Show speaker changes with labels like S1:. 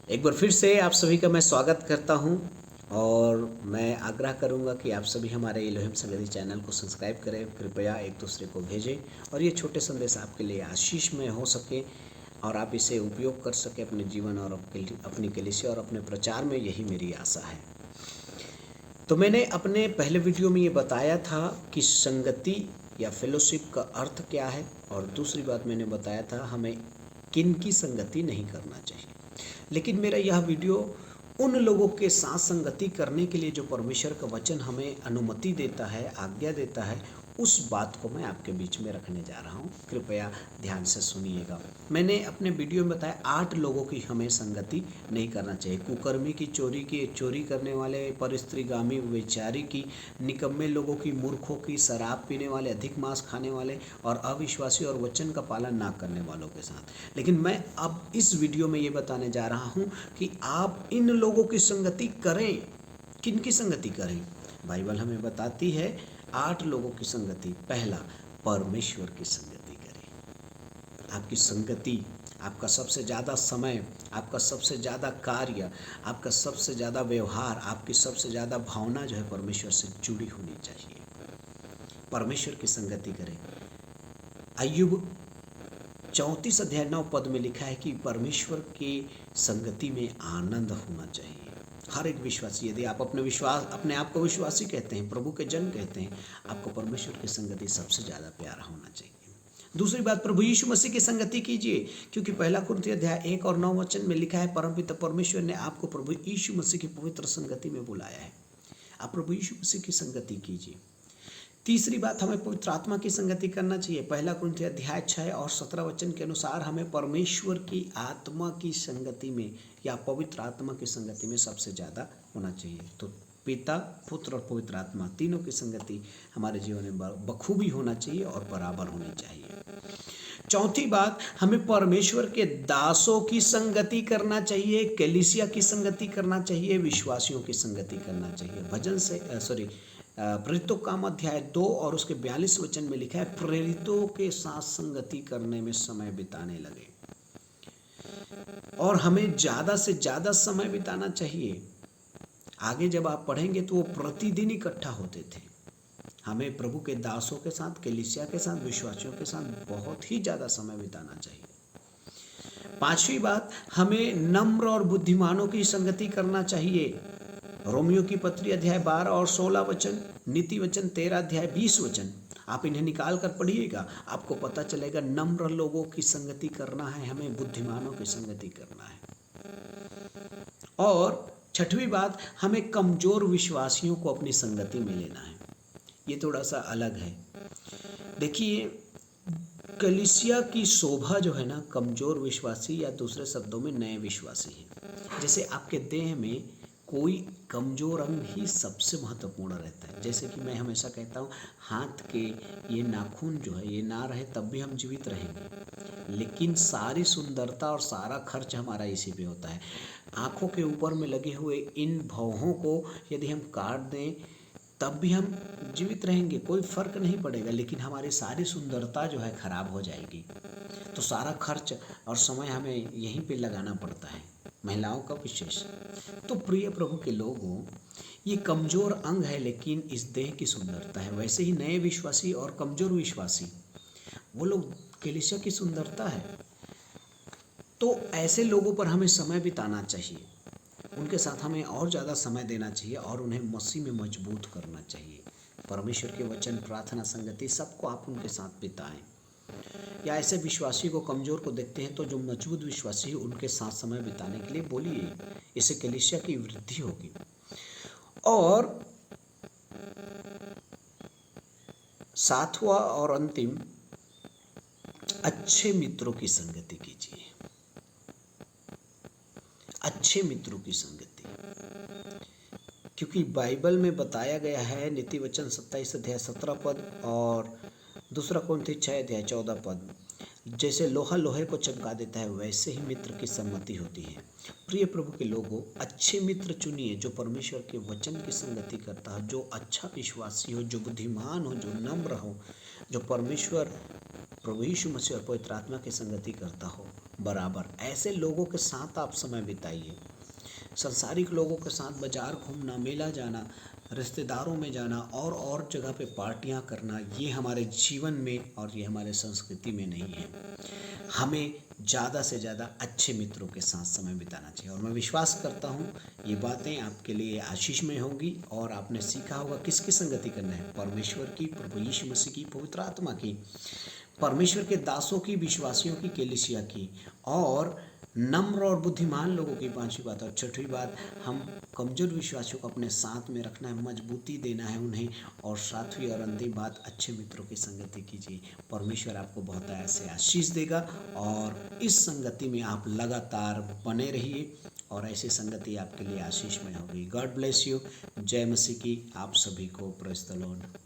S1: एक बार फिर से आप सभी का मैं स्वागत करता हूं और मैं आग्रह करूंगा कि आप सभी हमारे इलोहिम संगति चैनल को सब्सक्राइब करें, कृपया एक दूसरे को भेजें और ये छोटे संदेश आपके लिए आशीषमय हो सके और आप इसे उपयोग कर सकें अपने जीवन और अपनी कलीसिया और अपने प्रचार में। यही मेरी आशा है। तो मैंने अपने पहले वीडियो में ये बताया था कि संगति या फेलोशिप का अर्थ क्या है, और दूसरी बात मैंने बताया था हमें किन की संगति नहीं करना चाहिए। लेकिन मेरा यह वीडियो उन लोगों के साथ संगति करने के लिए जो परमेश्वर का वचन हमें अनुमति देता है, आज्ञा देता है, उस बात को मैं आपके बीच में रखने जा रहा हूँ। कृपया ध्यान से सुनिएगा। मैंने अपने वीडियो में बताया 8 लोगों की हमें संगति नहीं करना चाहिए। कुकर्मी की, चोरी करने वाले, परस्त्रीगामी, व्यभिचारी की, निकम्मे लोगों की, मूर्खों की, शराब पीने वाले, अधिक मांस खाने वाले और अविश्वासी और वचन का पालन ना करने वालों के साथ। लेकिन मैं अब इस वीडियो में ये बताने जा रहा हूँ कि आप इन लोगों की संगति करें। किन की संगति करें? बाइबल हमें बताती है 8 लोगों की संगति। पहला, परमेश्वर की संगति करें। आपकी संगति, आपका सबसे ज़्यादा समय, आपका सबसे ज़्यादा कार्य, आपका सबसे ज़्यादा व्यवहार, आपकी सबसे ज़्यादा भावना जो है परमेश्वर से जुड़ी होनी चाहिए। परमेश्वर की संगति करें। अय्यूब 34 अध्याय 9 पद में लिखा है कि परमेश्वर की संगति में आनंद होना चाहिए। हर एक विश्वासी, यदि आप अपने आप को विश्वासी कहते हैं, प्रभु के जन कहते हैं, आपको परमेश्वर की संगति सबसे ज़्यादा प्यारा होना चाहिए। दूसरी बात, प्रभु यीशु मसीह की संगति कीजिए, क्योंकि पहला कुरिन्थियों अध्याय 1 और 9 वचन में लिखा है, परमपिता परमेश्वर ने आपको प्रभु यीशु मसीह की पवित्र संगति में बुलाया है। आप प्रभु यीशु मसीह की संगति कीजिए। तीसरी बात, हमें पवित्र आत्मा की संगति करना चाहिए। पहला कुरिन्थियों अध्याय 6 और 17 वचन के अनुसार हमें परमेश्वर की आत्मा की संगति में या पवित्र आत्मा की संगति में सबसे ज़्यादा होना चाहिए। तो पिता, पुत्र और पवित्र आत्मा तीनों की संगति हमारे जीवन में बखूबी होना चाहिए और बराबर होनी चाहिए। चौथी बात, हमें परमेश्वर के दासों की संगति करना चाहिए, कलीसिया की संगति करना चाहिए, विश्वासियों की संगति करना चाहिए। प्रेरितों का काम अध्याय 2 और उसके 42 वचन में लिखा है, प्रेरितों के साथ संगति करने में समय बिताने लगे। और हमें ज़्यादा से ज़्यादा समय बिताना चाहिए। आगे जब आप पढ़ेंगे तो वो प्रतिदिन इकट्ठा होते थे। हमें प्रभु के दासों के साथ, कलीसिया के साथ, विश्वासियों के साथ बहुत ही ज़्यादा समय बिताना चाहिए। पांचवी बात, हमें नम्र और बुद्धिमानों की संगति करना चाहिए। रोमियो की पत्री अध्याय 12 और 16 वचन, नीति वचन 13 अध्याय 20 वचन, आप इन्हें निकाल कर पढ़िएगा, आपको पता चलेगा नम्र लोगों की संगति करना है, हमें बुद्धिमानों की संगति करना है। और छठवीं बात, हमें कमजोर विश्वासियों को अपनी संगति में लेना है। ये थोड़ा सा अलग है। देखिए, कलीसिया की शोभा जो है ना, कमजोर विश्वासी या दूसरे शब्दों में नए विश्वासी है। जैसे आपके देह में कोई कमजोर अंग ही सबसे महत्वपूर्ण रहता है। जैसे कि मैं हमेशा कहता हूँ, हाथ के ये नाखून जो है, ये ना रहे तब भी हम जीवित रहेंगे, लेकिन सारी सुंदरता और सारा खर्च हमारा इसी पे होता है। आँखों के ऊपर में लगे हुए इन भौहों को यदि हम काट दें तब भी हम जीवित रहेंगे, कोई फर्क नहीं पड़ेगा, लेकिन हमारी सारी सुंदरता जो है खराब हो जाएगी। तो सारा खर्च और समय हमें यहीं पे लगाना पड़ता है, महिलाओं का विशेष। तो प्रिय प्रभु के लोगों, ये कमजोर अंग है लेकिन इस देह की सुंदरता है। वैसे ही नए विश्वासी और कमजोर विश्वासी, वो लोग कलीसिया की सुंदरता है। तो ऐसे लोगों पर हमें समय बिताना चाहिए, उनके साथ हमें और ज़्यादा समय देना चाहिए और उन्हें मसीह में मजबूत करना चाहिए। परमेश्वर के वचन, प्रार्थना, संगति सबको आप उनके साथ बिताएं। या ऐसे विश्वासी को, कमज़ोर को देखते हैं तो जो मजबूत विश्वासी है उनके साथ समय बिताने के लिए बोलिए। इससे कलीसिया की वृद्धि होगी। और सातवां और अंतिम, अच्छे मित्रों की संगति कीजिए। अच्छे मित्रों की संगति, क्योंकि बाइबल में बताया गया है, नीति वचन 27 अध्याय 17 पद और दूसरा कुरिन्थियों 6 अध्याय 14 पद, जैसे लोहा लोहे को चमका देता है वैसे ही मित्र की सम्मति होती है। प्रिय प्रभु के लोगों, अच्छे मित्र चुनिए जो परमेश्वर के वचन की संगति करता है, जो अच्छा विश्वासी हो, जो बुद्धिमान हो, जो नम्र हो, जो परमेश्वर, प्रभु यीशु मसीह और पवित्र आत्मा की संगति करता हो। बराबर। ऐसे लोगों के साथ आप समय बिताइए। संसारिक लोगों के साथ बाजार घूमना, मेला जाना, रिश्तेदारों में जाना और जगह पे पार्टियां करना, ये हमारे जीवन में और ये हमारे संस्कृति में नहीं है। हमें ज़्यादा से ज़्यादा अच्छे मित्रों के साथ समय बिताना चाहिए, और मैं विश्वास करता हूँ ये बातें आपके लिए आशीषमय होंगी और आपने सीखा होगा किसकी संगति करना है। परमेश्वर की, प्रभु यीशु मसीह की, पवित्र आत्मा की, परमेश्वर के दासों की, विश्वासियों की, कलीसिया की, और नम्र और बुद्धिमान लोगों की, पांचवी बात। और छठवीं बात, हम कमजोर विश्वासियों को अपने साथ में रखना है, मजबूती देना है उन्हें। और सातवीं और अंतिम बात, अच्छे मित्रों की संगति कीजिए। परमेश्वर आपको बहुत ऐसे आशीष देगा और इस संगति में आप लगातार बने रहिए और ऐसी संगति आपके लिए आशीषमय होगी। God bless you. जय मसीह की आप सभी को। Praise the Lord.